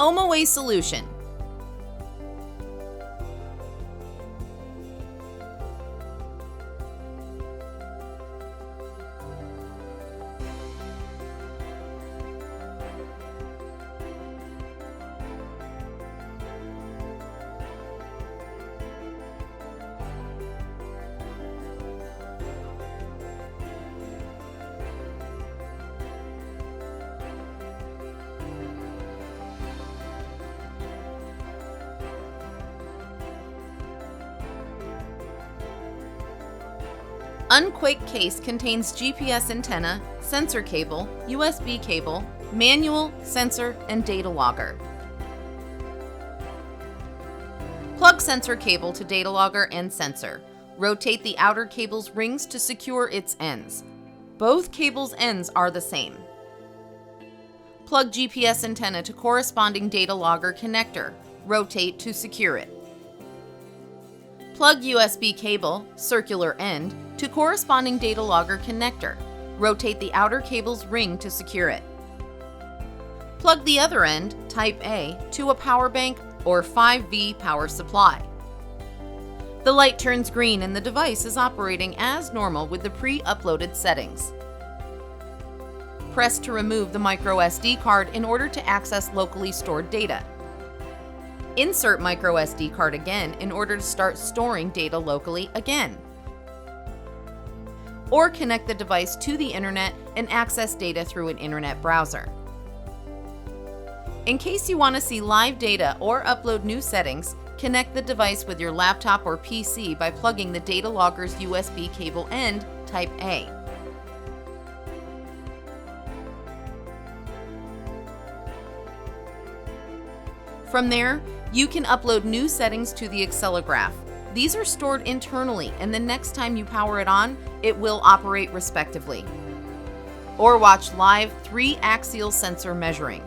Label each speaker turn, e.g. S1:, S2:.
S1: OMAway solution. Unquake case contains GPS antenna, sensor cable, USB cable, manual, sensor, and data logger. Plug sensor cable to data logger and sensor. Rotate the outer cable's rings to secure its ends. Both cables' ends are the same. Plug GPS antenna to corresponding data logger connector. Rotate to secure it. Plug USB cable, circular end, to corresponding data logger connector. Rotate the outer cable's ring to secure it. Plug the other end, type A, to a power bank or 5V power supply. The light turns green and the device is operating as normal with the pre-uploaded settings. Press to remove the microSD card in order to access locally stored data. Insert microSD card again in order to start storing data locally again. Or connect the device to the internet and access data through an internet browser. In case you want to see live data or upload new settings, connect the device with your laptop or PC by plugging the data logger's USB cable end, type A. From there, you can upload new settings to the accelegraph. These are stored internally, and the next time you power it on, it will operate respectively. Or watch live 3-axial sensor measuring.